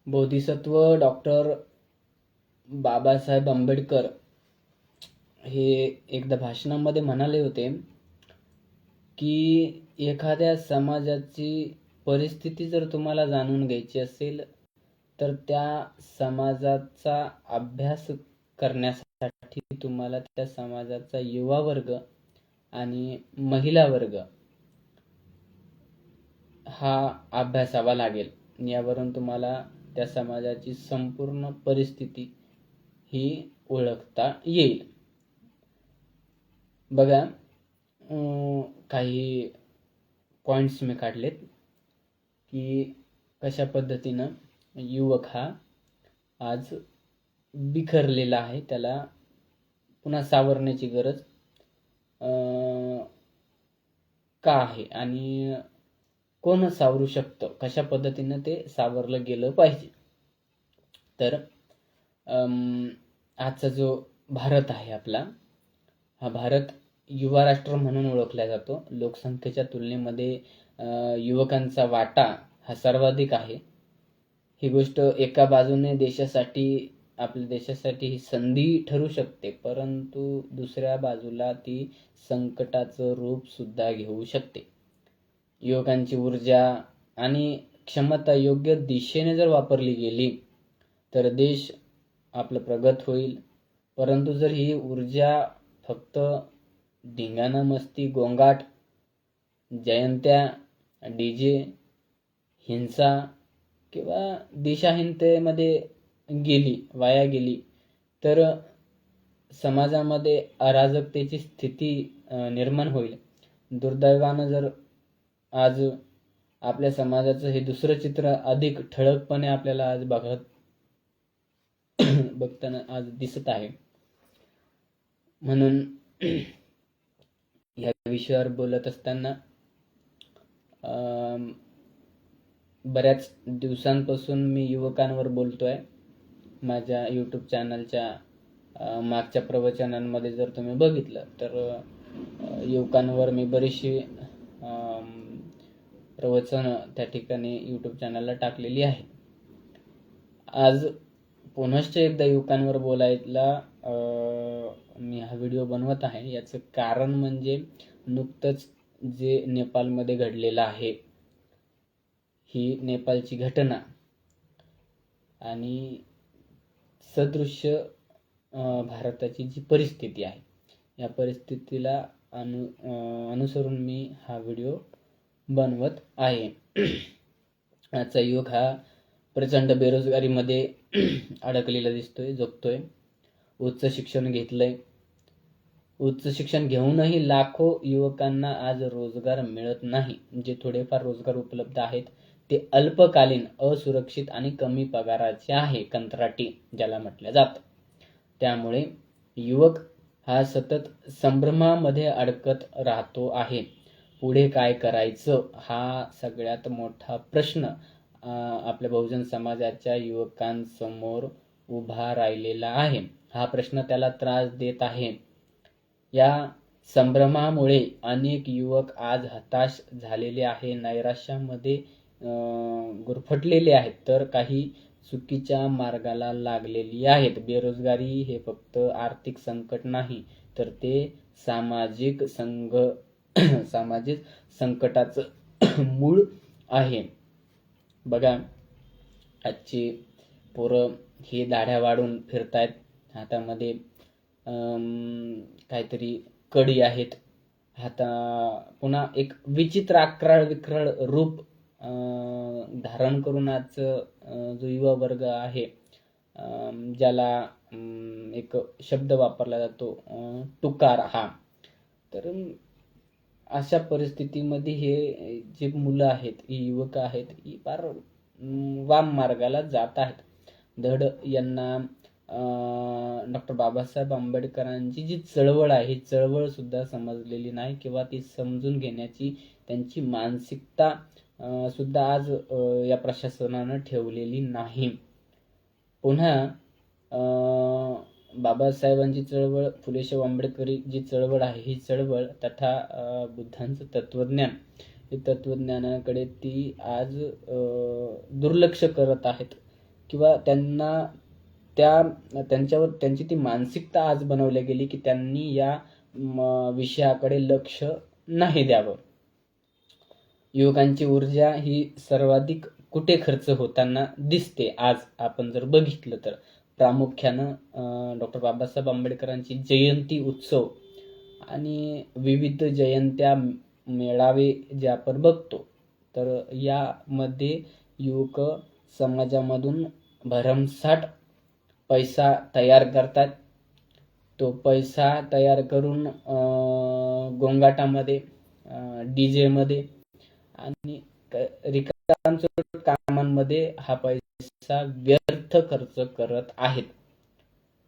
Bodhisattva doctor Babasaheb Ambedkar हे एकदा भाषणामध्ये म्हणाले होते की एखाद्या समाजाची परिस्थिती जर तुम्हाला जाणून घ्यायची असेल तर त्या समाजाचा अभ्यास करण्यासाठी तुम्हाला त्या समाजाचा युवा वर्ग आणि महिला वर्ग हा अभ्यासावा लागेल. यावरून तुम्हाला त्या समाजाची संपूर्ण परिस्थिती ही ओळखता येईल. बघा, काही पॉइंट्स मी काढलेत की कशा पद्धतीनं युवक हा आज बिखरलेला आहे, त्याला पुन्हा सावरण्याची गरज का आहे आणि कोण सावरू शकतं, कशा पद्धतीनं ते सावरलं गेलं पाहिजे. तर आजचा जो भारत आहे आपला, हा भारत युवा राष्ट्र म्हणून ओळखला जातो. लोकसंख्येच्या तुलनेमध्ये युवकांचा वाटा हा सर्वाधिक आहे. ही गोष्ट एका बाजूने आपल्या देशासाठी ही संधी ठरू शकते, परंतु दुसऱ्या बाजूला ती संकटाचं रूप सुद्धा घेऊ शकते. युवकांची ऊर्जा आणि क्षमता योग्य दिशेने जर वापरली गेली तर देश आपलं प्रगत होईल. परंतु जर ही ऊर्जा फक्त धिंगाणा, मस्ती, गोंगाट, जयंत्या, डीजे, हिंसा किंवा दिशाहीनतेमध्ये वाया गेली तर समाजामध्ये अराजकतेची स्थिती निर्माण होईल. दुर्दैवानं जर आज आपल्या समाजाचं हे दुसरं चित्र अधिक ठळकपणे आपल्याला आज बघताना आज दिसत आहे. म्हणून या विषयावर बोलत असताना बऱ्याच दिवसांपासून मी युवकांवर बोलतोय. माझ्या यूट्यूब चॅनलच्या मागच्या प्रवचनांमध्ये जर तुम्ही बघितलं तर युवकांवर मी बरीचशी प्रवचनं त्या ठिकाणी यूट्यूब चॅनलला टाकलेली आहे. आज पुनश्च एकदा युवकांवर बोलायला मी हा व्हिडिओ बनवत आहे. याचं कारण म्हणजे नुकतंच जे नेपाळमध्ये घडलेलं आहे, ही नेपाळची घटना आणि सदृश्य भारताची जी परिस्थिती आहे, या परिस्थितीला अनुसरून मी हा व्हिडिओ बनवत आहे. आजचा युवक हा प्रचंड बेरोजगारीमध्ये अडकलेला जगतोय. उच्च शिक्षण घेतलंय. उच्च शिक्षण घेऊनही लाखो युवकांना आज रोजगार मिळत नाही. जे थोडेफार रोजगार उपलब्ध आहेत ते अल्पकालीन, असुरक्षित आणि कमी पगाराचे आहे, कंत्राटी ज्याला म्हटलं जातं. त्यामुळे युवक हा सतत संभ्रमामध्ये अडकत राहतो आहे. पुढे काय करायचं हा सगळ्यात मोठा प्रश्न आपल्या बहुजन समाजाच्या युवकांसमोर उभा राहिलेला आहे. हा प्रश्न त्याला त्रास देत आहे. या संभ्रमामुळे अनेक युवक आज हताश झालेले आहे, नैराश्यामध्ये गुरफटलेले आहेत, तर काही चुकीच्या मार्गाला लागलेली आहेत. बेरोजगारी हे फक्त आर्थिक संकट नाही, तर ते सामाजिक संकटाचं मूळ आहे. बघा, आजची पोरं ही दाढ्या वाढून फिरतायत, हातामध्ये काहीतरी कडी आहेत, पुन्हा एक विचित्र अक्राळ विक्राळ रूप धारण करून आज जो युवा वर्ग आहे, ज्याला एक शब्द वापरला जातो टुकार, हा. तर अशा परिस्थितीमध्ये हे जे मुलं आहेत, ही युवक आहेत, ही फार वाम मार्गाला जात आहेत. धड यांना डॉक्टर बाबासाहेब आंबेडकरांची जी चळवळ आहे, ही चळवळ सुद्धा समजलेली नाही किंवा ती समजून घेण्याची त्यांची मानसिकता सुद्धा आज या प्रशासनानं ठेवलेली नाही. पुन्हा बाबासाहेबांची चळवळ, फुलेशाह आंबेडकरी जी चळवळ आहे, ही चळवळ तथा बुद्धांचं तत्वज्ञान, हे तत्वज्ञानाकडे ती आज दुर्लक्ष करत आहेत. किंवा त्यांच्यावर त्यांची ती मानसिकता आज बनवली गेली की त्यांनी या विषयाकडे लक्ष नाही द्यावं. युवकांची ऊर्जा ही सर्वाधिक कुठे खर्च होताना दिसते आज आपण जर बघितलं तर? प्रामुख्यानं डॉक्टर बाबासाहेब आंबेडकरांची जयंती उत्सव आणि विविध जयंत्या मेळावे जे आपण बघतो, तर यामध्ये युवक समाजामधून भरमसाठ पैसा तयार करतात. तो पैसा तयार करून गोंगाटामध्ये, DJ मध्ये आणि रिकामचोट कामांमध्ये हा पैसा व्यर्थ खर्च करत आहेत.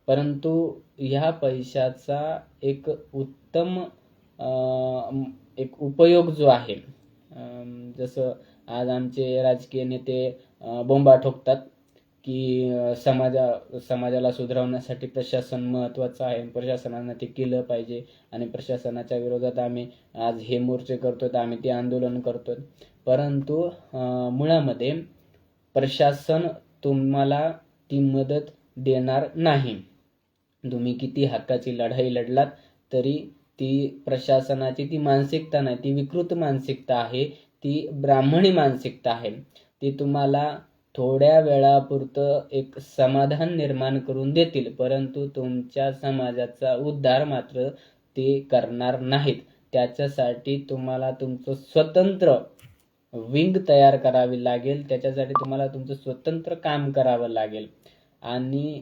परंतु ह्या पैशाचा एक उत्तम एक उपयोग जो आहे, जसं आज आमचे राजकीय नेते बोंबा ठोकतात की समाजाला सुधारवण्यासाठी प्रशासन महत्त्वाचं आहे, प्रशासनानं ते केलं पाहिजे आणि प्रशासनाच्या विरोधात आम्ही आज हे मोर्चे करतोय, आम्ही ते आंदोलन करतोय. परंतु मुळामध्ये प्रशासन तुम्हाला ती मदत देणार नाही. तुम्ही किती हक्काची लढाई लढलात तरी ती प्रशासनाची ती मानसिकता नाही, ती विकृत मानसिकता आहे, ती ब्राह्मणी मानसिकता आहे. ती तुम्हाला थोड्या वेळापुरतं एक समाधान निर्माण करून देतील, परंतु तुमच्या समाजाचा उद्धार मात्र ते करणार नाहीत. त्याच्यासाठी तुम्हाला तुमचं स्वतंत्र विंग तयार करावी लागेल, त्याच्यासाठी तुम्हाला तुमचं स्वतंत्र काम करावं लागेल. आणि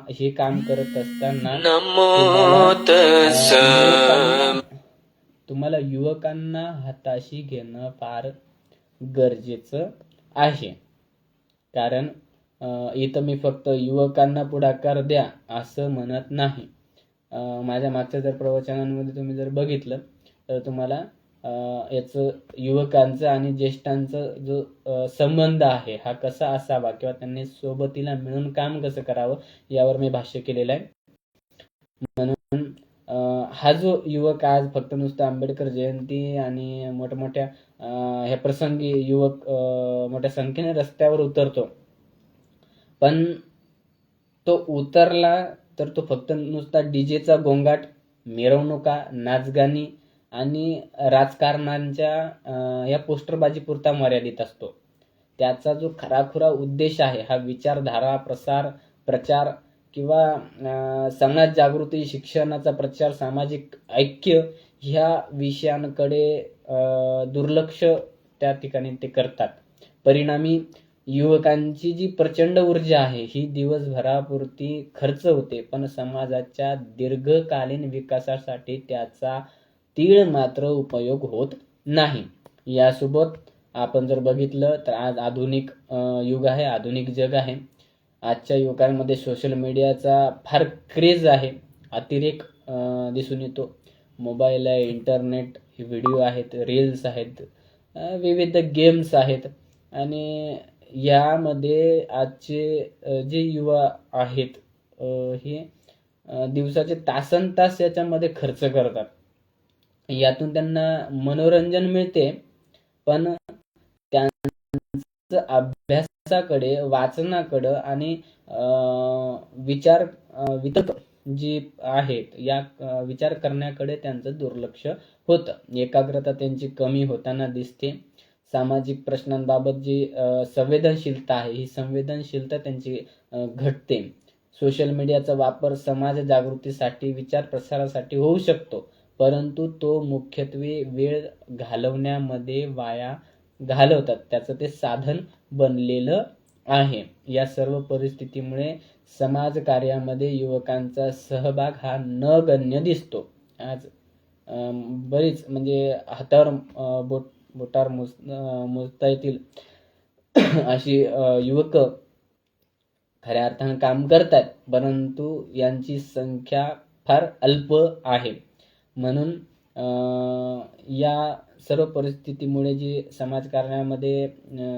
हे काम करत असताना तुम्हाला युवकांना हाताशी घेणं फार गरजेचं आहे. कारण इथं मी फक्त युवकांना पुढाकार द्या असं म्हणत नाही. माझ्या मागच्या जर प्रवचनांमध्ये तुम्ही जर बघितलं तर तुम्हाला याचं युवकांचं आणि ज्येष्ठांचा जो संबंध आहे हा कसा असावा किंवा त्यांनी सोबतीला मिळून काम कसं करावं यावर मी भाष्य केलेलं आहे. म्हणून हा जो युवक आज फक्त नुसतं आंबेडकर जयंती आणि मोठमोठ्या ह्या प्रसंगी युवक मोठ्या संख्येने रस्त्यावर उतरतो, पण तो उतरला तर तो फक्त नुसता डीजेचा गोंगाट, मिरवणुका, नाचगाणी आणि राजकारणांच्या या पोस्टरबाजी पुरता मर्यादित असतो. त्याचा जो खराखुरा उद्देश आहे हा विचारधारा प्रचार किंवा समाज जागृती, शिक्षणाचा प्रचार, सामाजिक ऐक्य ह्या विषयांकडे दुर्लक्ष त्या ठिकाणी ते करतात. परिणामी युवकांची जी प्रचंड ऊर्जा आहे ही दिवसभरापुरती खर्च होते, पण समाजाच्या दीर्घकालीन विकासासाठी त्याचा तीळ मात्र उपयोग होत नाही. यासोबत आपण जर बघितलं तर आज आधुनिक युग आहे, आधुनिक जग आहे. आजच्या युवकांमध्ये सोशल मीडियाचा फार क्रेज आहे, अतिरेक दिसून येतो. मोबाईल आहे, इंटरनेट, व्हिडिओ आहेत, रील्स आहेत, विविध गेम्स आहेत आणि यामध्ये आजचे जे युवा आहेत हे दिवसाचे तासनतास याच्यामध्ये खर्च करतात. यातून त्यांना मनोरंजन मिळते, पण त्यांचं अभ्यासाकडे, वाचनाकडे आणि वितर्क जी आहेत या विचार करण्याकडे त्यांचं दुर्लक्ष होतं. एकाग्रता त्यांची कमी होताना दिसते. सामाजिक प्रश्नांबाबत जी संवेदनशीलता आहे ही संवेदनशीलता त्यांची घटते. सोशल मीडियाचा वापर समाज जागृतीसाठी, विचार प्रसारासाठी होऊ शकतो, परंतु तो मुख्यत्वे वेळ घालवण्यामध्ये वाया घालवतात. त्याचं ते साधन बनलेलं आहे. या सर्व परिस्थितीमुळे समाज कार्यामध्ये युवकांचा सहभाग हा नगण्य दिसतो. आज बरीच म्हणजे हातावर बोटावर मोजता येतील अशी युवक खऱ्या अर्थानं काम करतात, परंतु यांची संख्या फार अल्प आहे. म्हणून या सर्व परिस्थितीमुळे जे समाजकारणामध्ये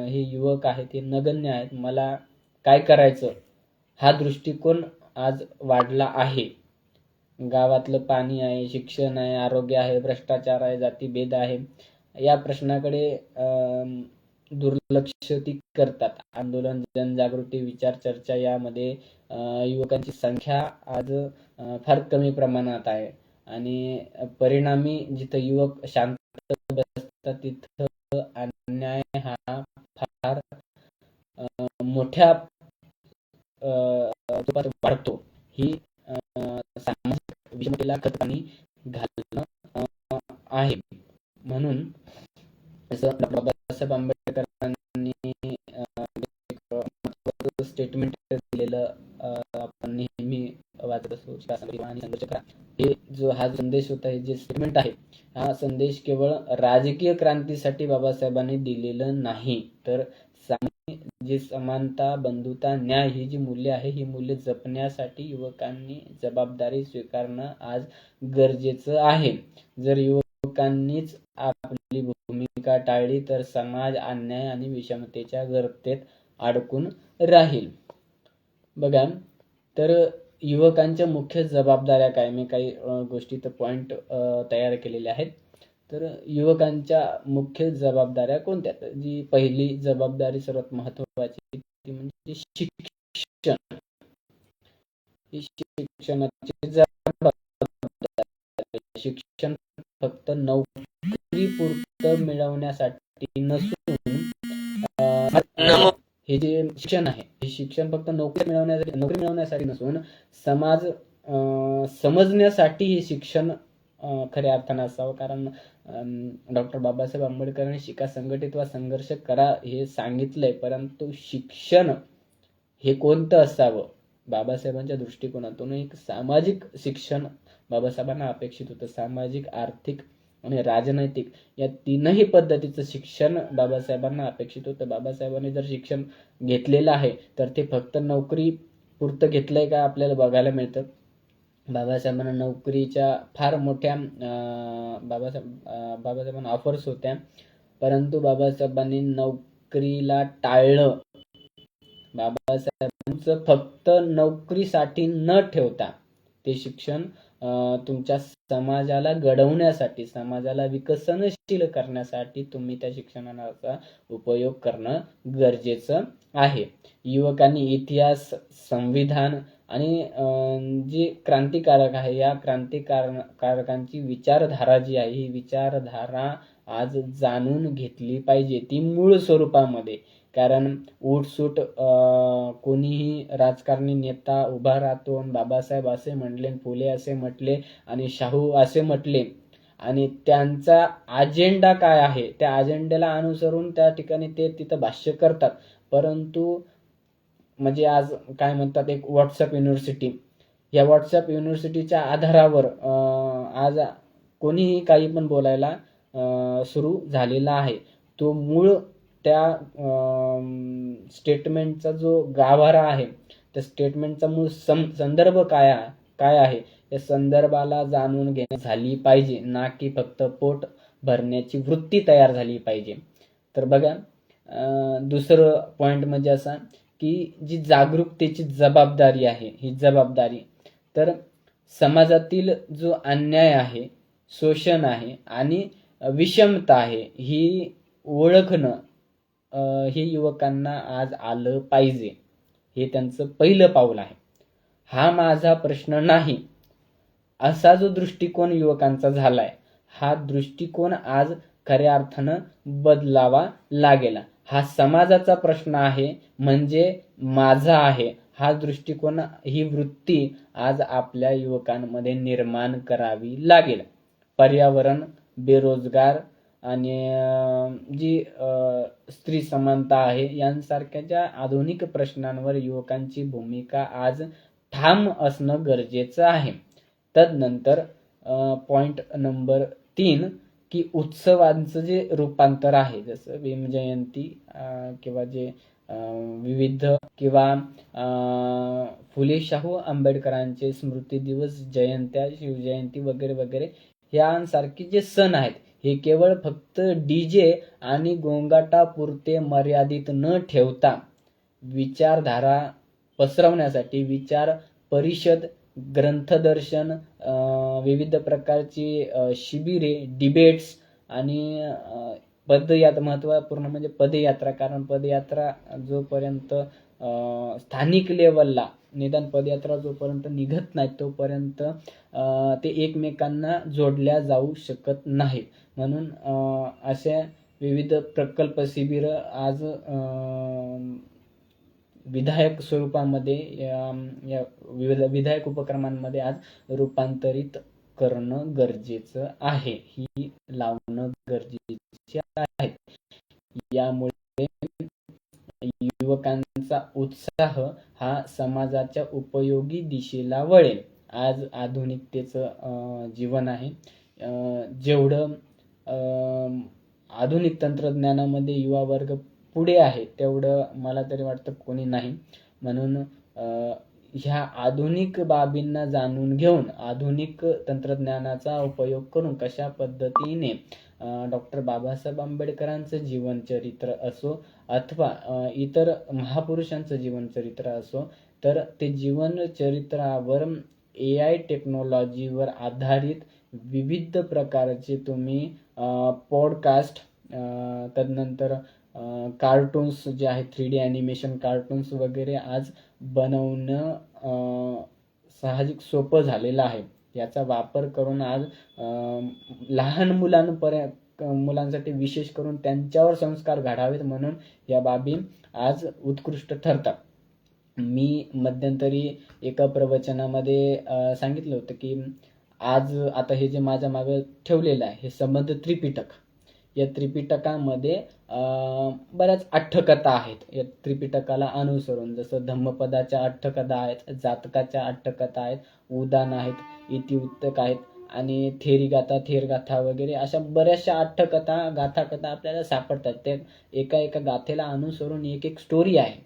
हे युवक आहेत ते नगण्य आहेत. मला काय करायचं हा दृष्टिकोन आज वाढला आहे. गावातलं पाणी आहे, शिक्षण आहे, आरोग्य आहे, भ्रष्टाचार आहे, जातीभेद आहे, या प्रश्नाकडे दुर्लक्ष ती करतात. आंदोलन, जनजागृती, विचार, चर्चा यामध्ये युवकांची संख्या आज फार कमी प्रमाणात आहे आणि परिणामी जिथं युवक शांत बसतात तिथं अन्याय हा फार मोठ्या रूपात वाढतो. ही सामाजिक विषमतेला खतपाणी घालणं आहे. म्हणून असं बाबासाहेब आंबेडकरांनी स्टेटमेंट दिलेलं आपण नेहमी वाचत असतो आणि संघर्ष करा. हे जो हा संदेश होता, हे जे स्टेटमेंट आहे, हा संदेश केवळ राजकीय क्रांतीसाठी बाबासाहेबांनी दिलेलं नाही, तर जी समानता, बंधुता, न्याय ही जी मूल्य आहे, ही मूल्य जपण्यासाठी युवकांनी जबाबदारी स्वीकारणं आज गरजेचं आहे. जर युवकांनीच आपली भूमिका टाळली तर समाज अन्याय आणि विषमतेच्या गर्तेत अडकून राहील. बघा, तर युवकांच्या मुख्य जबाबदाऱ्या काय, मी काही गोष्टी तर पॉइंट तयार केलेले आहेत. तर युवकांच्या मुख्य जबाबदाऱ्या कोणत्या? तर जी पहिली जबाबदारी सर्वात महत्त्वाची ती म्हणजे शिक्षण. ही शिक्षणाची जबाबदारी. शिक्षण फक्त नोकरीपुरतं मिळवण्यासाठी नसून हे जे शिक्षण आहे, हे शिक्षण फक्त नोकरी मिळवण्यासाठी नसून समाज समजण्यासाठी हे शिक्षण खऱ्या अर्थानं असावं. कारण डॉक्टर बाबासाहेब आंबेडकरांनी शिका, संघटित वा संघर्ष करा हे सांगितलंय, परंतु शिक्षण हे कोणतं असावं? बाबासाहेबांच्या दृष्टिकोनातून एक सामाजिक शिक्षण बाबासाहेबांना अपेक्षित होतं. सामाजिक, आर्थिक आणि राजनैतिक या तीनही पद्धतीचं शिक्षण बाबासाहेबांना अपेक्षित होतं. बाबासाहेबांनी जर शिक्षण घेतलेलं आहे तर ते फक्त नोकरी पुरतं घेतलंय का आपल्याला बघायला मिळतं. बाबासाहेबांना नोकरीच्या फार मोठ्या बाबासाहेबांना ऑफर्स होत्या, परंतु बाबासाहेबांनी नोकरीला टाळलं. बाबासाहेबांचं फक्त नोकरीसाठी न ठेवता ते शिक्षण तुमच्या समाजाला घडवण्यासाठी, समाजाला विकसनशील करण्यासाठी तुम्ही त्या शिक्षणाचा उपयोग करणं गरजेचं आहे. युवकांनी इतिहास, संविधान आणि जे क्रांतिकारक आहे, या क्रांतिकारकांची विचारधारा जी आहे, ही विचारधारा आज जाणून घेतली पाहिजे, ती मूळ स्वरूपामध्ये. कारण उठसूट कोणीही राजकारणी नेता उभा राहतो आणि बाबासाहेब असे म्हटले, फुले असे म्हटले आणि शाहू असे म्हटले, आणि त्यांचा अजेंडा काय आहे त्या अजेंड्याला अनुसरून त्या ठिकाणी ते तिथं भाष्य करतात. परंतु म्हणजे आज काय म्हणतात, एक व्हॉट्सअप युनिव्हर्सिटी, या व्हॉट्सअप युनिव्हर्सिटीच्या आधारावर आज कोणीही काही पण बोलायला सुरू झालेला आहे. तो मूळ त्या स्टेटमेंटचा जो गाभारा आहे, त्या स्टेटमेंटचा मूळ संदर्भ काय आहे, या संदर्भाला जाणून घेणं झाली पाहिजे, ना की फक्त पोट भरण्याची वृत्ती तयार झाली पाहिजे. तर बघा, दुसरं पॉइंट म्हणजे असा की जी जागरूकतेची जबाबदारी आहे, ही जबाबदारी तर समाजातील जो अन्याय आहे, शोषण आहे आणि विषमता आहे, ही ओळखणं हे युवकांना आज आलं पाहिजे. हे त्यांचं पहिलं पाऊल आहे. हा माझा प्रश्न नाही, असा जो दृष्टिकोन युवकांचा झालाय, हा दृष्टिकोन आज खऱ्या अर्थानं बदलावा लागेल. हा समाजाचा प्रश्न आहे, म्हणजे माझा आहे, हा दृष्टिकोन, ही वृत्ती आज आपल्या युवकांमध्ये निर्माण करावी लागेल. पर्यावरण, बेरोजगार आणि जी स्त्री समानता आहे, यांसारख्या ज्या आधुनिक प्रश्नांवर युवकांची भूमिका आज ठाम असणं गरजेचं आहे. तदनंतर पॉइंट नंबर 3 की उत्सवांचं जे रूपांतर आहे, जसं भीमजयंती किंवा जे विविध किंवा फुले शाहू आंबेडकरांचे स्मृती दिवस, जयंत्या, शिवजयंती वगैरे वगैरे यांसारखे जे सण आहेत, हे केवळ फक्त डीजे आणि गोंगाटापुरते मर्यादित न ठेवता विचारधारा पसरवण्यासाठी विचार परिषद, ग्रंथदर्शन, विविध प्रकारची शिबिरे, डिबेट्स आणि पदयात्रा महत्त्वपूर्ण म्हणजे पदयात्रा, कारण पदयात्रा जोपर्यंत स्थानिक लेवलला निदान पदयात्रा जोपर्यंत निघत नाही तोपर्यंत ते एकमेकांना जोडल्या जाऊ शकत नाही. म्हणून अशा विविध प्रकल्प शिबिर आज विधायक स्वरूपामध्ये या विविध विधायक उपक्रमांमध्ये आज रूपांतरित करणं गरजेचं आहे, ही लावणं गरजेचे आहे. यामुळे युवकांचा उत्साह हा समाजाच्या उपयोगी दिशेला वळेल. आज आधुनिकतेचं जीवन आहे. जेवढं आधुनिक तंत्रज्ञानामध्ये युवा वर्ग पुढे आहे तेवढं मला तरी वाटतं कोणी नाही. म्हणून ह्या आधुनिक बाबींना जाणून घेऊन आधुनिक तंत्रज्ञानाचा उपयोग करून कशा पद्धतीने डॉक्टर बाबासाहेब आंबेडकरांचं जीवनचरित्र असो अथवा इतर महापुरुषांचं जीवनचरित्र असो, तर ते जीवनचरित्रावर AI टेक्नॉलॉजीवर आधारित विविध प्रकारचे तुम्ही पॉडकास्ट, तदनंतर कार्टून्स जे आहेत 3D ॲनिमेशन कार्टून्स वगैरे आज बनवणं साहजिक सोपं झालेलं आहे. याचा वापर करून आज लहान मुलांसाठी विशेष करून त्यांच्यावर संस्कार घडावेत म्हणून या बाबी आज उत्कृष्ट ठरतात. मी मध्यंतरी एका प्रवचनामध्ये सांगितलं होतं की आज आता हे जे माझ्या मागे ठेवलेलं आहे हे संबंध त्रिपिटक. या त्रिपिटकामध्ये बऱ्याच अठ्ठकथा आहेत. या त्रिपिटकाला अनुसरून जसं धम्मपदाच्या अठ्ठकथा आहेत, जातकाच्या अठ्ठकथा आहेत, उदान आहेत, इतिवृत्तक आहेत आणि थेरगाथा वगैरे अशा बऱ्याचशा अठ्ठकथा गाथाकथा आपल्याला सापडतात. त्या एका गाथेला अनुसरून एक स्टोरी आहे.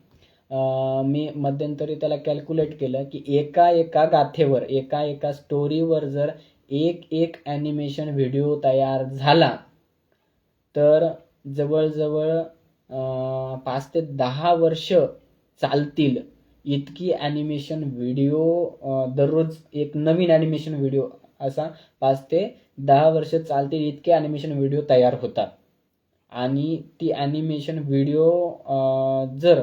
मी मध्यंतरी त्याला कॅल्क्युलेट केलं की एका गाथेवर एका स्टोरीवर जर एक ॲनिमेशन व्हिडिओ तयार झाला तर जवळजवळ 5 ते 10 वर्ष चालतील इतकी ॲनिमेशन व्हिडिओ, दररोज एक नवीन ॲनिमेशन व्हिडिओ असा 5 ते 10 वर्ष चालतील इतके ॲनिमेशन व्हिडिओ तयार होतात. आणि ती ॲनिमेशन व्हिडिओ जर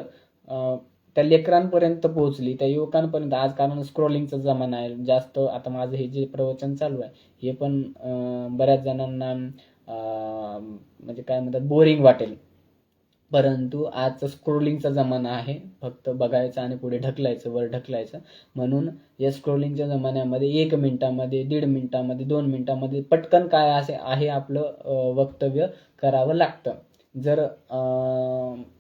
त्या लेकरांपर्यंत पोहोचली, त्या युवकांपर्यंत, आज कारण स्क्रोलिंगचा जमाना आहे जास्त. आता माझं हे जे प्रवचन चालू आहे हे पण बऱ्याच जणांना म्हणजे काय म्हणतात बोरिंग वाटेल, परंतु आजचा स्क्रोलिंगचा जमाना आहे. फक्त बघायचं आणि पुढे ढकलायचं, वर ढकलायचं. म्हणून या स्क्रोलिंगच्या जमान्यामध्ये 1 मिनिटामध्ये, 1.5 मिनिटामध्ये, 2 मिनिटामध्ये पटकन काय असे आहे आपलं वक्तव्य करावं लागतं. जर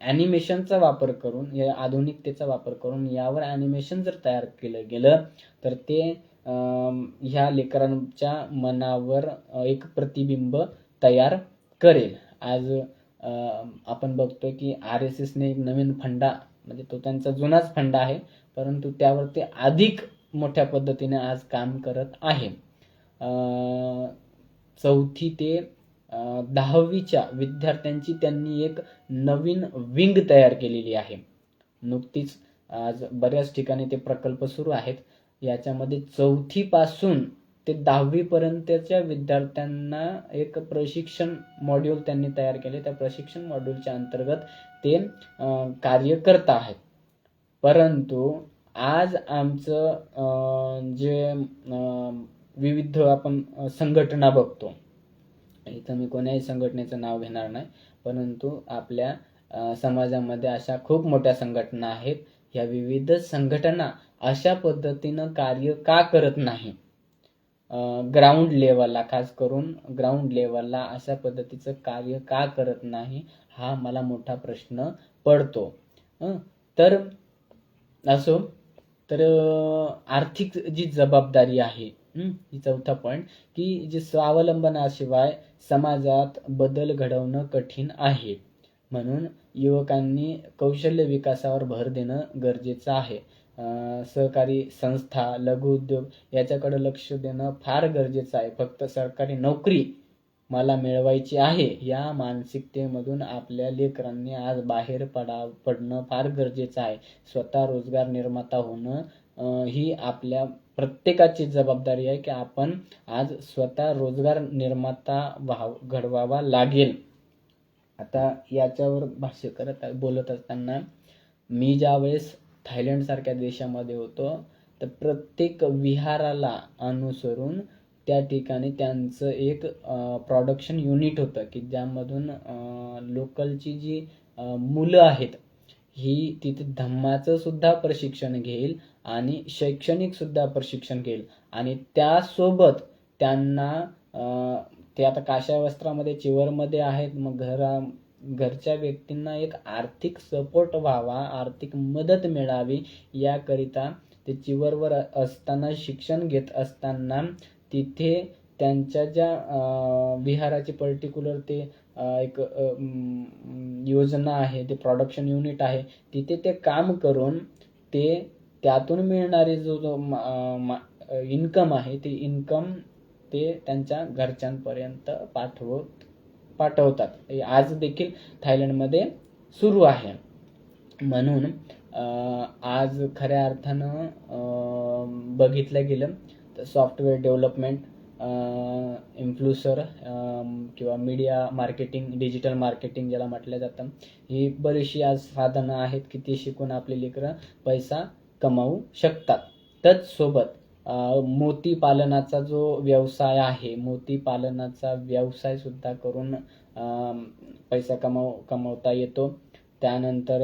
ॲनिमेशनचा वापर करून, या आधुनिकतेचा वापर करून यावर ॲनिमेशन जर तयार केलं गेलं तर ते ह्या लेकरांच्या मनावर एक प्रतिबिंब तयार करेल. आज आपण बघतोय की RSSने एक नवीन फंडा, म्हणजे तो त्यांचा जुनाच फंडा आहे परंतु त्यावर ते अधिक मोठ्या पद्धतीने आज काम करत आहे. 4थी ते 10वीच्या विद्यार्थ्यांची त्यांनी एक नवीन विंग तयार केलेली आहे. नुकतीच आज बऱ्याच ठिकाणी ते प्रकल्प सुरू आहेत. याच्यामध्ये 4थी पासून ते 10वी पर्यंतच्या विद्यार्थ्यांना एक प्रशिक्षण मॉड्यूल त्यांनी तयार केले. त्या प्रशिक्षण मॉड्यूलच्या अंतर्गत ते कार्य करत आहेत. परंतु आज आमचं जे विविध आपण संघटना बघतो, इथं मी कोणाही संघटनेचं नाव घेणार नाही, परंतु आपल्या समाजामध्ये अशा खूप मोठ्या संघटना आहेत. ह्या विविध संघटना अशा पद्धतीनं कार्य का करत नाही? ग्राउंड लेवलला, खास करून ग्राउंड लेवलला अशा पद्धतीचं कार्य का करत नाही हा मला मोठा प्रश्न पडतो. तर असो, तर आर्थिक जी जबाबदारी आहे, ही 4था पॉईंट, की जी स्वावलंबनाशिवाय समाजात बदल घडवणं कठीण आहे. म्हणून युवकांनी कौशल्य विकासावर भर देणं गरजेचं आहे. सहकारी संस्था, लघु उद्योग याच्याकडे लक्ष देणं फार गरजेचं आहे. फक्त सरकारी नोकरी मला मिळवायची आहे या मानसिकतेमधून आपल्या लेकरांनी आज बाहेर पडणं फार गरजेचं आहे. स्वतः रोजगार निर्माता होणं ही आपल्या प्रत्येकाची जबाबदारी आहे की आपण आज स्वतः रोजगार निर्माता घडवावा लागेल. आता याच्यावर भाष्य बोलत असताना मी ज्यावेळेस थायलंडसारख्या देशामध्ये होतो तर प्रत्येक विहाराला अनुसरून त्या ठिकाणी त्यांचं एक प्रोडक्शन युनिट होतं की ज्यामधून लोकलची जी मुलं आहेत ही तिथे धम्माचं सुद्धा प्रशिक्षण घेईल आणि शैक्षणिक सुद्धा प्रशिक्षण घेईल आणि त्यासोबत त्यांना ते आता काशा वस्त्रामध्ये चिवरमध्ये आहेत, मग घरच्या व्यक्तींना एक आर्थिक सपोर्ट व्हावा, आर्थिक मदत मिळावी याकरिता ते चिवरवर असताना शिक्षण घेत असताना तिथे त्यांच्या ज्या विहाराची पर्टिक्युलर ते एक योजना आहे, ते प्रोडक्शन युनिट आहे, तिथे ते काम करून ते त्यातून मिळणारे जो इन्कम आहे ते इन्कम ते त्यांच्या घरच्यांपर्यंत पाठवतात. आज देखील थायलंडमध्ये सुरू आहे. म्हणून आज खऱ्या अर्थानं बघितलं गेलं तर सॉफ्टवेअर डेव्हलपमेंट, इन्फ्लुएन्सर किंवा मीडिया मार्केटिंग, डिजिटल मार्केटिंग ज्याला म्हटलं जातं, ही बरीचशी आज साधनं आहेत की ती शिकून आपले लेकरं पैसा कमावू शकतात. त्याचसोबत मोती पालनाचा जो व्यवसाय आहे, मोती पालनाचा व्यवसाय सुद्धा करून पैसा कमवता येतो. त्यानंतर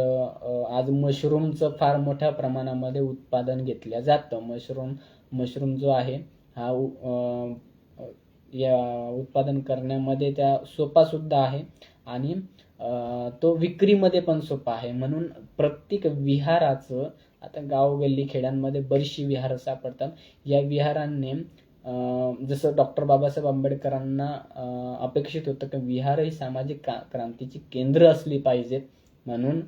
आज मशरूमचं फार मोठ्या प्रमाणामध्ये उत्पादन घेतलं जातं. मशरूम जो आहे हा या उत्पादन करण्यामध्ये त्या सोपा सुद्धा आहे आणि तो विक्रीमध्ये पण सोपा आहे. म्हणून प्रत्येक विहाराचं, आता गावगल्ली खेड्यांमध्ये बरीचशी विहार सापडतात. या विहारांनी जसं डॉक्टर बाबासाहेब आंबेडकरांना अपेक्षित होतं की विहार ही सामाजिक क्रांतीची केंद्र असली पाहिजेत. म्हणून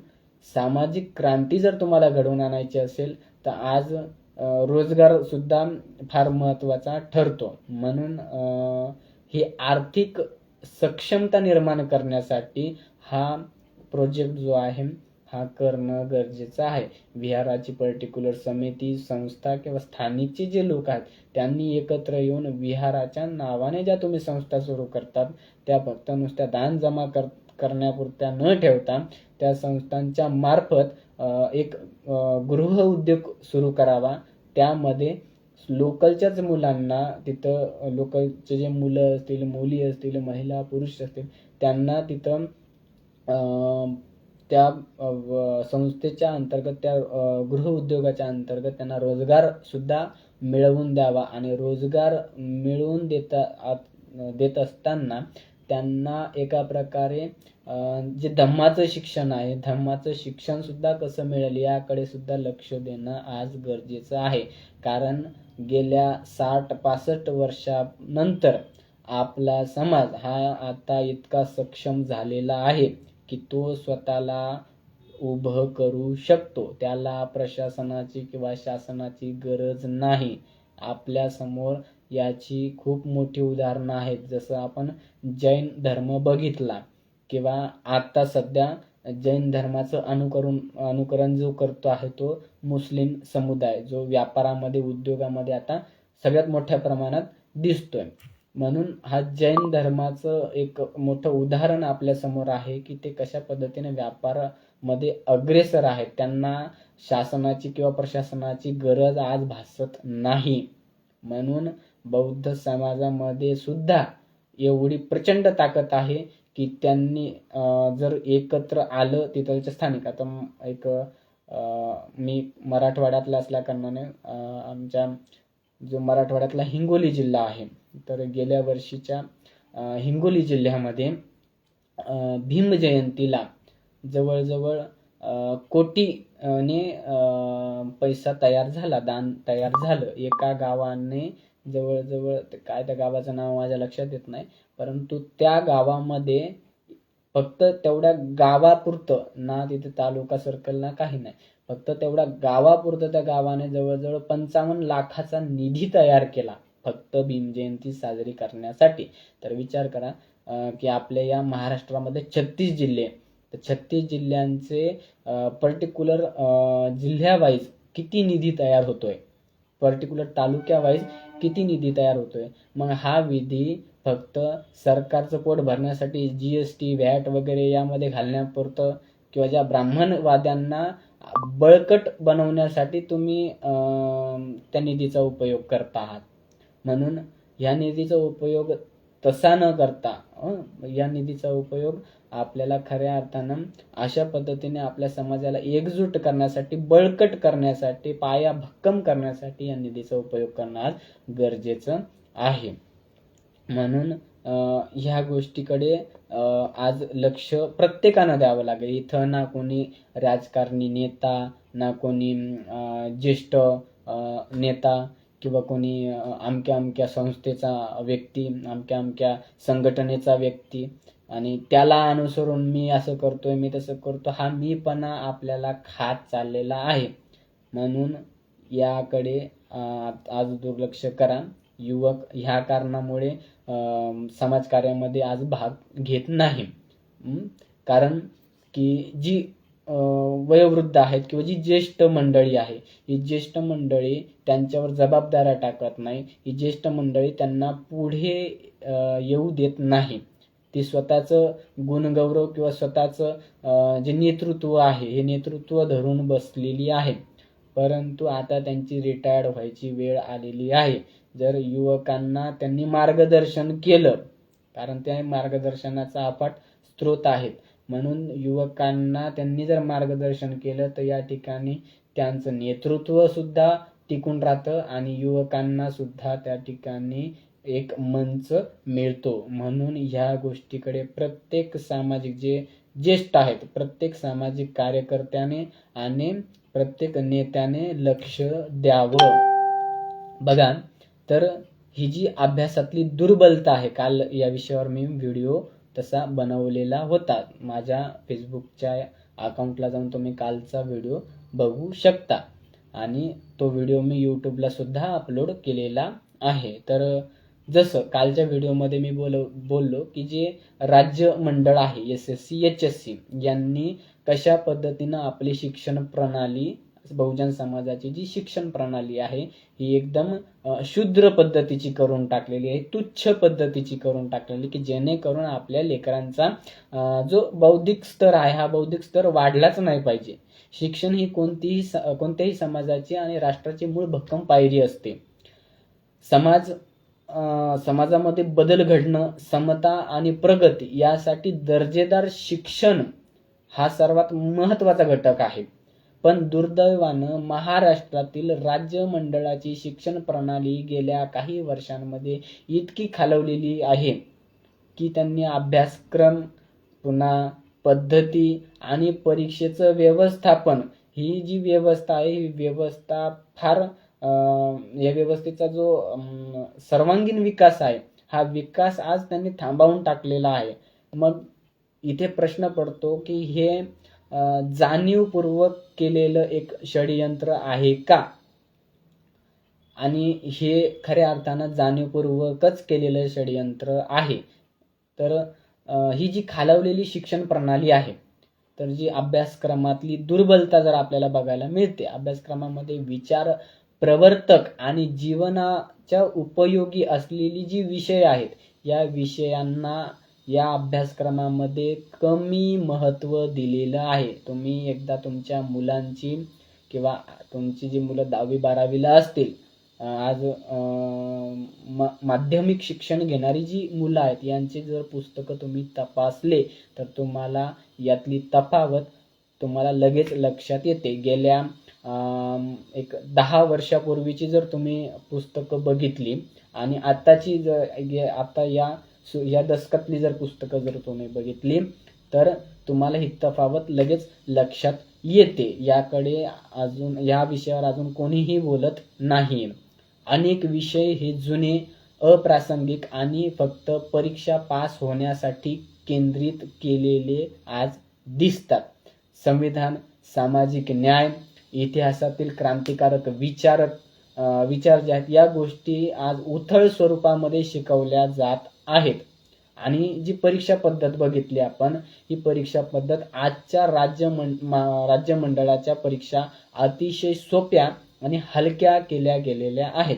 सामाजिक क्रांती जर तुम्हाला घडवून आणायची असेल तर आज रोजगार सुद्धा फार महत्त्वाचा ठरतो. म्हणून ही आर्थिक सक्षमता निर्माण करण्यासाठी हा प्रोजेक्ट जो आहे हा करणं गरजेचं आहे. विहाराची पर्टिक्युलर समिती, संस्था किंवा स्थानिकचे जे लोक आहेत त्यांनी एकत्र येऊन विहाराच्या नावाने ज्या तुम्ही संस्था सुरू करतात त्या फक्त नुसत्या दान जमा करण्यापुरत्या न ठेवता त्या संस्थांच्या मार्फत एक गृह उद्योग सुरू करावा. त्यामध्ये लोकलच्याच मुलांना, तिथं लोकलचे जे मुलं असतील, मुली असतील, महिला पुरुष असतील त्यांना तिथं त्या संस्थेच्या अंतर्गत, त्या गृह उद्योगाच्या अंतर्गत त्यांना रोजगार सुद्धा मिळवून द्यावा आणि रोजगार मिळवून देत असताना त्यांना एका प्रकारे जे धम्माचं शिक्षण आहे, धम्माचं शिक्षण सुद्धा कसं मिळेल याकडे सुद्धा लक्ष देणं आज गरजेचं आहे. कारण गेल्या 60-65 वर्षानंतर आपला समाज हा आता इतका सक्षम झालेला आहे की तो स्वतःला उभं करू शकतो. त्याला प्रशासनाची किंवा शासनाची गरज नाही. आपल्या समोर याची खूप मोठी उदाहरणं आहेत. जसं आपण जैन धर्म बघितला किंवा आता सध्या जैन धर्माचं अनुकरण जो करतो आहे तो मुस्लिम समुदाय, जो व्यापारामध्ये, उद्योगामध्ये आता सगळ्यात मोठ्या प्रमाणात दिसतोय. म्हणून हा जैन धर्माचं एक मोठं उदाहरण आपल्या समोर आहे की ते कशा पद्धतीने व्यापारामध्ये अग्रेसर आहेत. त्यांना शासनाची किंवा प्रशासनाची गरज आज भासत नाही. म्हणून बौद्ध समाजामध्ये सुद्धा एवढी प्रचंड ताकद आहे की त्यांनी जर एकत्र आलं तिथलच्या स्थानिक, आता एक मी मराठवाड्यातला असल्या कारणाने आमच्या जो मराठवाड्यातला हिंगोली जिल्हा आहे, तर गेल्या वर्षीच्या हिंगोली जिल्ह्यामध्ये भीम जयंतीला जवळजवळ कोटीने पैसा तयार झाला, दान तयार झालं. एका गावाने जवळजवळ, काय त्या गावाचं नाव माझ्या लक्षात येत नाही, परंतु त्या गावामध्ये फक्त तेवढ्या गावापुरतं, ना तिथे तालुका सर्कल ना काही नाही, फक्त तेवढ्या गावापुरतं त्या गावाने जवळजवळ 55 लाखाचा निधी तयार केला फक्त भीम जयंती साजरी करण्यासाठी. तर विचार करा की आपल्या या महाराष्ट्रामध्ये 36 जिल्हे, तर 36 जिल्ह्यांचे पर्टिक्युलर जिल्ह्यावाईज किती निधी तयार होतोय, पर्टिक्युलर तालुक्यावाईज किती निधी तयार होतोय. मग हा निधी फक्त सरकारचं पोट भरण्यासाठी GST, व्हॅट वगैरे यामध्ये घालण्यापुरतं किंवा ज्या ब्राह्मणवाद्यांना बळकट बनवण्यासाठी तुम्ही त्या निधीचा उपयोग करता आहात. म्हणून या निधीचा उपयोग तसा न करता या निधीचा उपयोग आपल्याला खऱ्या अर्थानं अशा पद्धतीने आपल्या समाजाला एकजूट करण्यासाठी, बळकट करण्यासाठी, पाया भक्कम करण्यासाठी या निधीचा उपयोग करणं आज गरजेचं आहे. म्हणून ह्या गोष्टीकडे आज लक्ष प्रत्येकानं द्यावं लागेल. इथं ना कोणी राजकारणी नेता, ना कोणी ज्येष्ठ नेता किंवा कोणी अमक्या अमक्या संस्थेचा व्यक्ती, अमक्या अमक्या संघटनेचा व्यक्ती आणि त्याला अनुसरून मी असं करतोय, मी तसं करतो, हा मीपणा आपल्याला खात चाललेला आहे. म्हणून याकडे आज दुर्लक्ष करा. युवक ह्या कारणामुळे समाजकार्यामध्ये आज भाग घेत नाही. कारण की जी वयोवृद्ध आहेत किंवा जी ज्येष्ठ मंडळी आहे, ही ज्येष्ठ मंडळी त्यांच्यावर जबाबदाऱ्या टाकत नाही. ही ज्येष्ठ मंडळी त्यांना पुढे येऊ देत नाही. ती स्वतःचं गुणगौरव किंवा स्वतःचं जे नेतृत्व आहे हे नेतृत्व धरून बसलेली आहे. परंतु आता त्यांची रिटायर्ड व्हायची वेळ आलेली आहे. जर युवकांना त्यांनी मार्गदर्शन केलं, कारण त्या मार्गदर्शनाचा अफाट स्रोत आहेत, म्हणून युवकांना त्यांनी जर मार्गदर्शन केलं तर या ठिकाणी त्यांचं नेतृत्व सुद्धा टिकून राहतं आणि युवकांना सुद्धा त्या ठिकाणी एक मंच मिळतो. म्हणून ह्या गोष्टीकडे प्रत्येक सामाजिक जे ज्येष्ठ आहेत, प्रत्येक सामाजिक कार्यकर्त्याने आणि प्रत्येक नेत्याने लक्ष द्यावं. बघा, तर ही जी अभ्यासातली दुर्बलता आहे, काल या विषयावर मी व्हिडिओ तसा बनवलेला होता. माझ्या फेसबुकच्या अकाउंटला जाऊन तुम्ही कालचा व्हिडिओ बघू शकता आणि तो व्हिडिओ मी यूट्यूबला सुद्धा अपलोड केलेला आहे. तर जसं कालच्या व्हिडिओमध्ये मी बोललो की जे राज्य मंडळ आहे SSC, HSC यांनी कशा पद्धतीनं आपली शिक्षण प्रणाली, बहुजन समाजाची जी शिक्षण प्रणाली आहे ही एकदम शूद्र पद्धतीची करून टाकलेली आहे, तुच्छ पद्धतीची करून टाकलेली, की जेणेकरून आपल्या लेकरांचा जो बौद्धिक स्तर आहे हा बौद्धिक स्तर वाढलाच नाही पाहिजे. शिक्षण ही कोणत्याही समाजाची आणि राष्ट्राची मूळ भक्कम पायरी असते. समाजामध्ये बदल घडणं, समता आणि प्रगती यासाठी दर्जेदार शिक्षण हा सर्वात महत्त्वाचा घटक आहे. पण दुर्दैवानं महाराष्ट्रातील राज्य मंडळाची शिक्षण प्रणाली गेल्या काही वर्षांमध्ये इतकी खालवलेली आहे की त्यांनी अभ्यासक्रम, पुन्हा पद्धती आणि परीक्षेचं व्यवस्थापन, ही जी व्यवस्था आहे ही व्यवस्था फार या व्यवस्थेचा जो सर्वांगीण विकास आहे हा विकास आज त्यांनी थांबवून टाकलेला आहे. मग इथे प्रश्न पडतो की हे जाणीवपूर्वक केलेलं एक षडयंत्र आहे का? आणि हे खऱ्या अर्थानं जाणीवपूर्वकच केलेलं षडयंत्र आहे. तर ही जी खालवलेली शिक्षण प्रणाली आहे, तर जी अभ्यासक्रमातली दुर्बलता जर आपल्याला बघायला मिळते, अभ्यासक्रमामध्ये विचार प्रवर्तक आणि जीवनाच्या उपयोगी असलेली जी विषय आहेत या विषयांना या अभ्यासक्रमामध्ये कमी महत्त्व दिलेलं आहे. तुम्ही एकदा तुमच्या मुलांची किंवा तुमची जी मुलं 10वी-12वीला असतील, आज माध्यमिक शिक्षण घेणारी जी मुलं आहेत यांची जर पुस्तकं तुम्ही तपासले तर तुम्हाला यातली तफावत तुम्हाला लगेच लक्षात येते. गेल्या एक 10 वर्षापूर्वीची जर तुम्ही पुस्तकं बघितली आणि आत्ताची आता या दशकातली जर पुस्तकं जर तुम्ही बघितली तर तुम्हाला ही तफावत लगेच लक्षात येते. याकडे अजून या विषयावर अजून कोणीही बोलत नाही. अनेक विषय हे जुने, अप्रासंगिक आणि फक्त परीक्षा पास होण्यासाठी केंद्रित केलेले आज दिसतात. संविधान, सामाजिक न्याय, इतिहासातील क्रांतिकारक विचार जे आहेत या गोष्टी आज उथळ स्वरूपामध्ये शिकवल्या जात आहेत. आणि जी परीक्षा पद्धत बघितली आपण, ही परीक्षा पद्धत आजच्या राज्य मंडळाच्या परीक्षा अतिशय सोप्या आणि हलक्या केल्या गेलेल्या आहेत.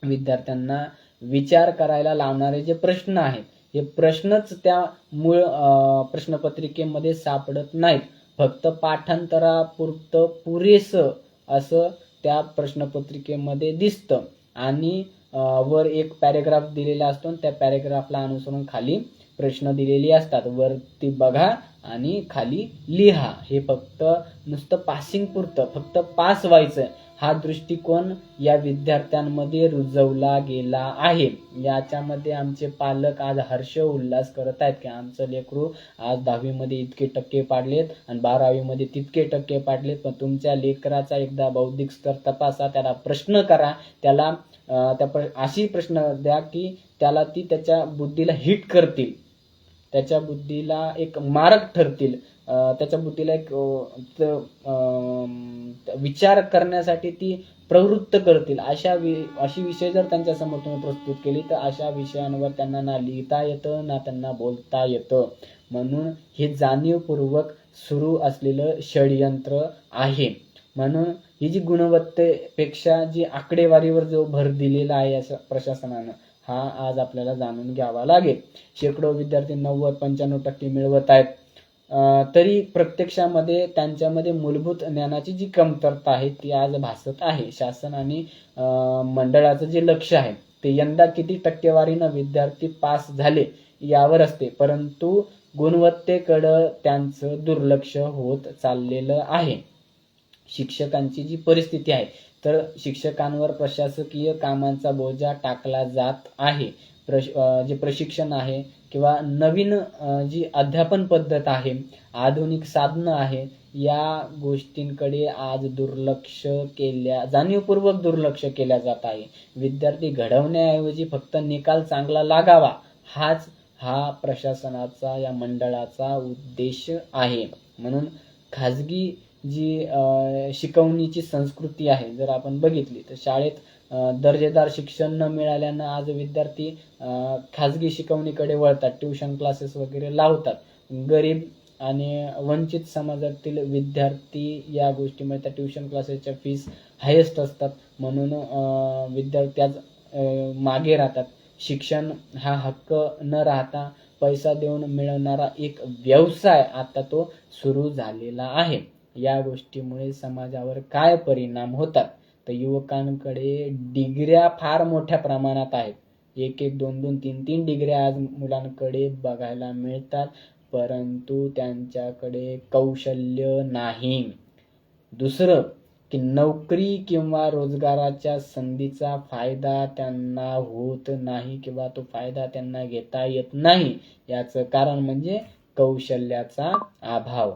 विद्यार्थ्यांना विचार करायला लावणारे जे प्रश्न आहेत हे प्रश्नच त्या मूळ प्रश्नपत्रिकेमध्ये सापडत नाहीत. फक्त पाठांतरापुरतं पुरेसं असं त्या प्रश्नपत्रिकेमध्ये दिसतं आणि वर एक पॅरेग्राफ दिलेला असतो आणि त्या पॅरेग्राफला अनुसरून खाली प्रश्न दिलेले असतात. वरती बघा आणि खाली लिहा. हे फक्त नुसतं पासिंग पुरतं, फक्त पास व्हायचं हा दृष्टिकोन या विद्यार्थ्यांमध्ये रुजवला गेला आहे. याच्यामध्ये आमचे पालक आज हर्ष उल्हास करत आहेत की आमचं लेकरू आज 10वी मध्ये इतके टक्के पाडलेत आणि 12वी मध्ये तितके टक्के पाडलेत. पण तुमच्या लेकराचा एकदा बौद्धिक स्तर तपासा, त्याला प्रश्न करा, त्याला अशी प्रश्न द्या की त्याला ती त्याच्या बुद्धीला हिट करतील, त्याच्या बुद्धीला एक मारक ठरतील, त्याच्या बुद्धीला एक विचार करण्यासाठी ती प्रवृत्त करतील. अशी विषय जर त्यांच्या समोर तुम्ही प्रस्तुत केली तर अशा विषयांवर त्यांना ना लिहिता येतं ना त्यांना बोलता येतं. म्हणून हे जाणीवपूर्वक सुरू असलेलं षडयंत्र आहे. म्हणून ही जी गुणवत्तेपेक्षा जी आकडेवारीवर जो भर दिलेला आहे असं प्रशासनानं, हा आज आपल्याला जाणून घ्यावा लागेल. शेकडो विद्यार्थी 90-95% मिळवत आहेत, तरी प्रत्यक्षामध्ये त्यांच्यामध्ये मूलभूत ज्ञानाची जी कमतरता आहे ती आज भासत आहे. शासन आणि मंडळाचं जे लक्ष आहे ते यंदा किती टक्केवारीनं विद्यार्थी पास झाले यावर असते, परंतु गुणवत्तेकडं त्यांचं दुर्लक्ष होत चाललेलं आहे. शिक्षकांची जी परिस्थिती आहे तर शिक्षकांवर प्रशासकीय कामांचा बोजा टाकला जात आहे. जे प्रशिक्षण आहे किंवा नवीन जी अध्यापन पद्धत आहे, आधुनिक साधनं आहे, या गोष्टींकडे आज जाणीवपूर्वक दुर्लक्ष केल्या जात आहे. विद्यार्थी घडवण्याऐवजी फक्त निकाल चांगला लागावा हा प्रशासनाचा या मंडळाचा उद्देश आहे. म्हणून खाजगी जी शिकवणीची संस्कृती आहे जर आपण बघितली तर शाळेत दर्जेदार शिक्षण न मिळाल्यानं आज विद्यार्थी खाजगी शिकवणीकडे वळतात, ट्युशन क्लासेस वगैरे लावतात. गरीब आणि वंचित समाजातील विद्यार्थी या गोष्टीमुळे त्या ट्युशन क्लासेसच्या फीस हायेस्ट असतात, म्हणून विद्यार्थी आज मागे राहतात. शिक्षण हा हक्क न राहता पैसा देऊन मिळवणारा एक व्यवसाय आता तो सुरू झालेला आहे. या गोष्टीमुळे समाजावर काय परिणाम होतात तर युवकांकडे डिग्र्या फार मोठ्या प्रमाणात आहेत. 1-1, 2-2, 3-3 डिग्र्या आज मुलांकडे बघायला मिळतात, परंतु त्यांच्याकडे कौशल्य नाही. दुसरं की नोकरी किंवा रोजगाराच्या संधीचा फायदा त्यांना होत नाही किंवा तो फायदा त्यांना घेता येत नाही. याचं कारण म्हणजे कौशल्याचा अभाव.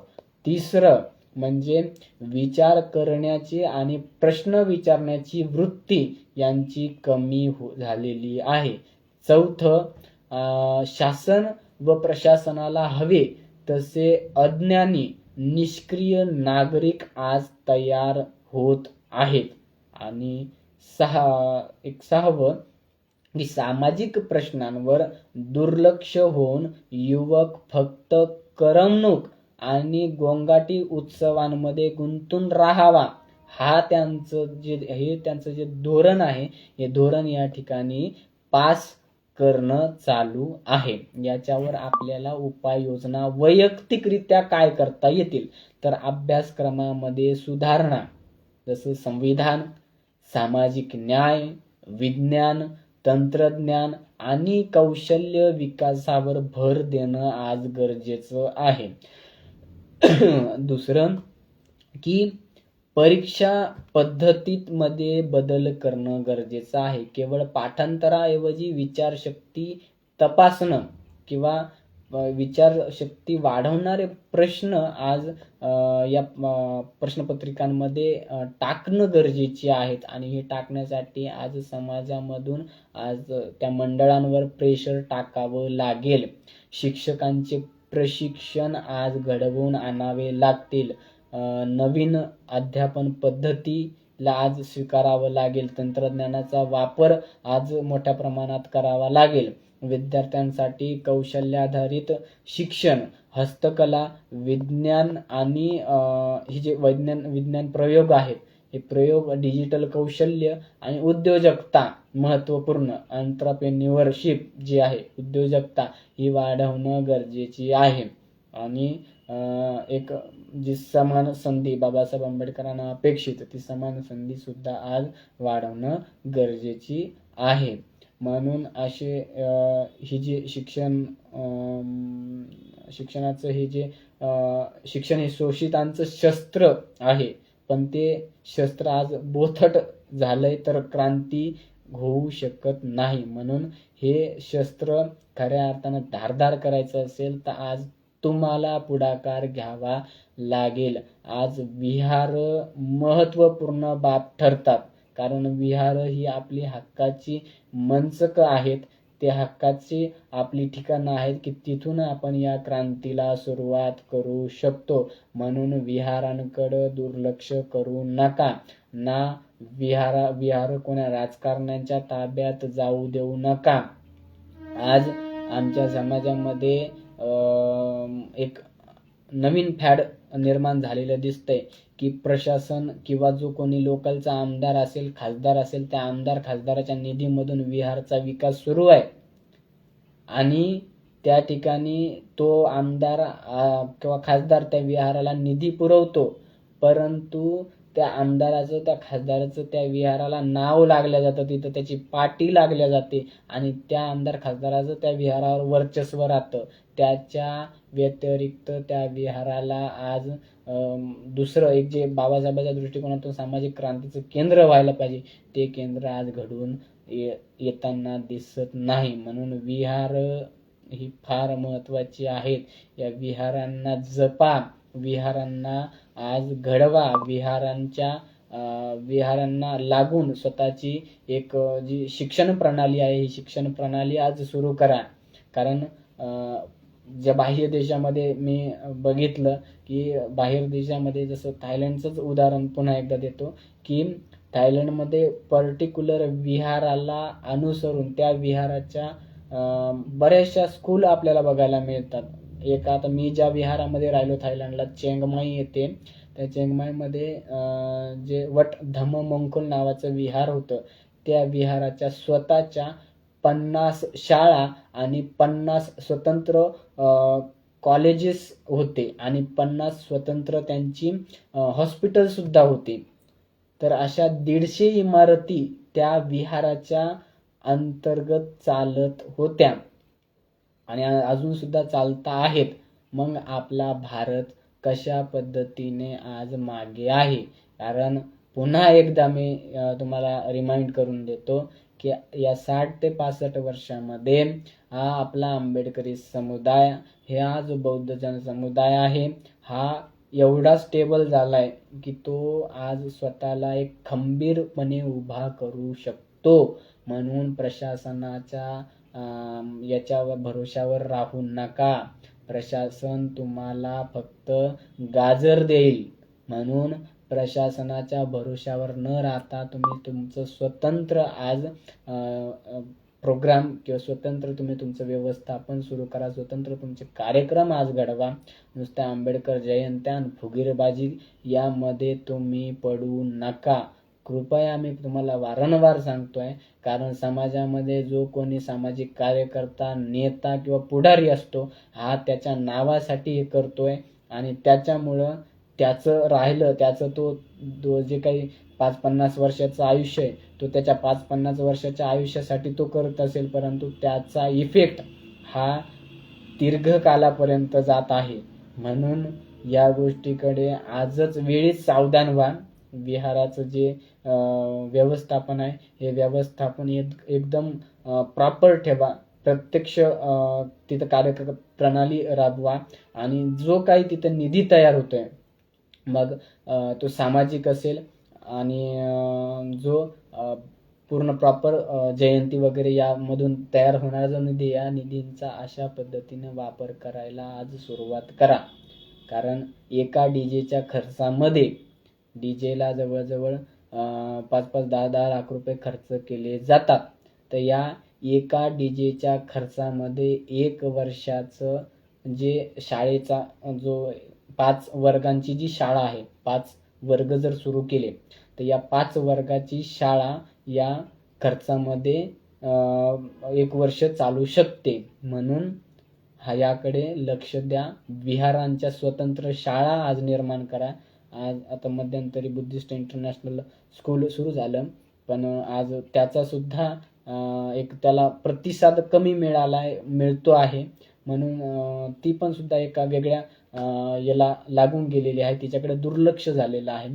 तिसरं म्हणजे विचार करण्याची आणि प्रश्न विचारण्याची वृत्ती यांची कमी झालेली आहे. चौथं, शासन व प्रशासनाला हवे तसे अज्ञानी निष्क्रिय नागरिक आज तयार होत आहेत. आणि सहावं की सामाजिक प्रश्नांवर दुर्लक्ष होऊन युवक फक्त करमणूक आणि गोंगाटी उत्सवांमध्ये गुंतून राहावा हे त्यांचं जे धोरण आहे हे धोरण या ठिकाणी पास करणं चालू आहे. याच्यावर आपल्याला उपाययोजना वैयक्तिकरित्या काय करता येतील तर अभ्यासक्रमामध्ये सुधारणा, जसं संविधान, सामाजिक न्याय, विज्ञान, तंत्रज्ञान आणि कौशल्य विकासावर भर देणं आज गरजेचं आहे. दुसरं की परीक्षा पद्धतीमध्ये बदल करणं गरजेचं आहे. केवळ पाठांतराऐवजी विचारशक्ती तपासणं किंवा विचारशक्ती वाढवणारे प्रश्न आज या प्रश्नपत्रिकांमध्ये टाकणं गरजेचे आहेत. आणि हे टाकण्यासाठी आज समाजामधून आज त्या मंडळांवर प्रेशर टाकावं लागेल. शिक्षकांचे प्रशिक्षण आज घडवून आणावे लागतील. नवीन अध्यापन पद्धतीला आज स्वीकारावं लागेल. तंत्रज्ञानाचा वापर आज मोठ्या प्रमाणात करावा लागेल. विद्यार्थ्यांसाठी कौशल्याधारित शिक्षण, हस्तकला, विज्ञान आणि हे जे विज्ञान प्रयोग आहेत हे प्रयोग, डिजिटल कौशल्य आणि उद्योजकता महत्त्वपूर्ण एंटरप्रेन्युअरशिप जी आहे, उद्योजकता ही वाढवणं गरजेची आहे. आणि एक जी समान संधी बाबासाहेब आंबेडकरांना अपेक्षित ती समान संधी सुद्धा आज वाढवणं गरजेची आहे. म्हणून असे ही जे शिक्षणाचं हे जे शिक्षण हे शोषितांचं शस्त्र आहे, पण ते शस्त्र आज बोथट झालंय तर क्रांती होऊ शकत नाही. म्हणून हे शस्त्र खऱ्या अर्थानं धारदार करायचं असेल तर आज तुम्हाला पुढाकार घ्यावा लागेल. आज विहार महत्त्वपूर्ण बाब ठरतात, कारण विहार ही आपली हक्काची मंचक आहेत. ते हक्काची आपली ठिकाणं आहेत की तिथून आपण या क्रांतीला सुरुवात करू शकतो. म्हणून विहारांकडे दुर्लक्ष करू नका. विहार कोणा राजकारण्यांच्या ताब्यात जाऊ देऊ नका. आज आमच्या समाजामध्ये एक नवीन फॅड निर्माण झालेलं दिसतंय की प्रशासन किंवा जो कोणी लोकलचा आमदार असेल, खासदार असेल, त्या आमदार खासदाराच्या निधीमधून विहारचा विकास सुरू आहे आणि त्या ठिकाणी तो आमदार किंवा खासदार त्या विहाराला निधी पुरवतो, परंतु त्या आमदाराचं, त्या खासदाराचं त्या विहाराला नाव लागलं जातं, तिथं त्याची पाटी लागल्या जाते आणि त्या आमदार खासदाराचं त्या विहारावर वर्चस्व राहतं. त्याच्या व्यतिरिक्त त्या विहाराला आज दुसरं एक जे बाबासाहेबांच्या दृष्टिकोनातून सामाजिक क्रांतीचं केंद्र व्हायला पाहिजे, ते केंद्र आज घडवून येताना दिसत नाही. म्हणून विहार ही फार महत्त्वाची आहेत. या विहारांना जपा, विहारांना आज घडवा, विहारांना लागून स्वतःची एक जी शिक्षण प्रणाली आहे, ही शिक्षण प्रणाली आज सुरू करा. कारण ज्या बाह्य देशामध्ये मी बघितलं की बाहेर देशामध्ये जसं थायलंडचंच उदाहरण पुन्हा एकदा देतो की थायलंडमध्ये पर्टिक्युलर विहाराला अनुसरून त्या विहाराच्या बऱ्याचशा स्कूल आपल्याला बघायला मिळतात. आता मी ज्या विहारामध्ये राहिलो थायलंडला, चिंगमाई येते, त्या चिंगमाईमध्ये जे वट धम्ममंकुल नावाचं विहार होतं, त्या विहाराच्या स्वतःच्या 50 शाळा आणि 50 स्वतंत्र कॉलेजेस होते आणि 50 स्वतंत्र त्यांची हॉस्पिटल सुद्धा होती. तर अशा 150 इमारती त्या विहाराच्या अंतर्गत चालत होत्या आणि अजून सुद्धा चालता आहेत. मग आपला भारत कशा पद्धतीने आज मागे आहे? कारण पुन्हा एकदा मी तुम्हाला रिमाइंड करून देतो की या 60 ते 65 वर्षामध्ये हा आपला आंबेडकरी समुदाय, हा जो बौद्ध जन समुदाय आहे, हा एवढा स्टेबल झालाय की तो आज स्वतःला एक खंबीरपणे उभा करू शकतो. म्हणून प्रशासनाच्या याच्यावर भरोशावर राहू नका. प्रशासन तुम्हाला फक्त गाजर देईल. म्हणून प्रशासनाच्या भरोशावर न राहता तुम्ही तुमचं स्वतंत्र आज प्रोग्राम किंवा स्वतंत्र तुम्ही तुमचं व्यवस्थापन सुरू करा, स्वतंत्र तुमचे कार्यक्रम आज घडवा. नुसत्या आंबेडकर जयंत्या आणि फुगीरबाजी यामध्ये तुम्ही पडू नका. कृपया मी तुम्हाला वारंवार सांगतोय, कारण समाजामध्ये जो कोणी सामाजिक कार्यकर्ता, नेता किंवा पुढारी असतो, हा त्याच्या नावासाठी हे करतोय आणि त्याच्यामुळं त्याचं राहिलं, त्याचं तो जे काही 5-50 वर्षाचं आयुष्य आहे, तो त्याच्या 5-50 वर्षाच्या आयुष्यासाठी तो करत असेल, परंतु त्याचा इफेक्ट हा दीर्घकालापर्यंत जात आहे. म्हणून या गोष्टीकडे आजच वेळीच सावधान व्हा. विहाराचं जे व्यवस्थापन आहे, हे व्यवस्थापन एकदम प्रॉपर ठेवा. प्रत्यक्ष तिथं कार्यक्रम प्रणाली राबवा आणि जो काही तिथं निधी तयार होतोय, मग तो सामाजिक असेल आणि जो पूर्ण प्रॉपर जयंती वगैरे यामधून तयार होणारा जो निधी, या निधींचा अशा पद्धतीने वापर करायला आज सुरुवात करा. कारण एका डीजेच्या खर्चामध्ये, डीजेला जवळजवळ 5-5, 10-10 लाख रुपये खर्च केले जातात. तर या एका डीजेच्या खर्चामध्ये 1 वर्षाचं जे शाळेचा जो 5 वर्गांची जी शाळा आहे, 5 वर्ग जर सुरू केले तर या 5 वर्गाची शाळा या खर्चामध्ये 1 वर्ष चालू शकते. म्हणून याकडे लक्ष द्या. विहारांच्या स्वतंत्र शाळा आज निर्माण करा. आज आता मध्यंतरी बुद्धिस्ट इंटरनॅशनल स्कूल सुरू झालं, पण आज त्याचा सुद्धा एक त्याला प्रतिसाद कमी मिळतो आहे. म्हणून ती पण सुद्धा एका वेगळ्या याला लागून गेलेली आहे. तिच्याकडे दुर्लक्ष झालेलं आहे.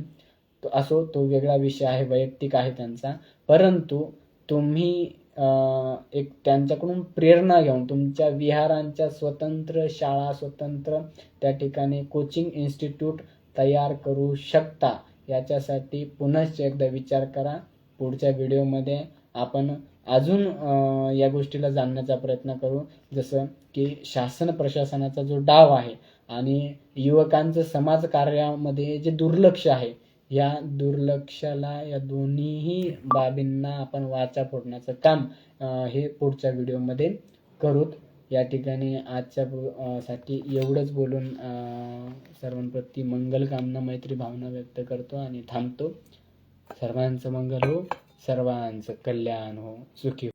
असो, तो वेगळा विषय आहे, वैयक्तिक आहे त्यांचा. परंतु तुम्ही एक त्यांच्याकडून प्रेरणा घेऊन तुमच्या विहारांच्या स्वतंत्र शाळा, स्वतंत्र त्या ठिकाणी कोचिंग इन्स्टिट्यूट तयार करू शकता. याच्यासाठी पुनश्च एकदा विचार करा. पुढच्या व्हिडिओमध्ये आपण अजून या गोष्टीला जाणण्याचा प्रयत्न करू. जसं की शासन प्रशासनाचा जो डाव आहे आणि युवकांचं समाजकार्यामध्ये जे दुर्लक्ष आहे, या दुर्लक्षाला, या दोन्हीही बाबींना आपण वाचा फोडण्याचं काम हे पुढच्या व्हिडिओमध्ये करूत. या ठिकाणी आजच्या साठी एवढंच बोलून सर्वांप्रती मंगलकामना, मैत्री भावना व्यक्त करतो आणि थांबतो. सर्वांचं मंगल हो, सर्वांचं कल्याण हो, सुखी हो.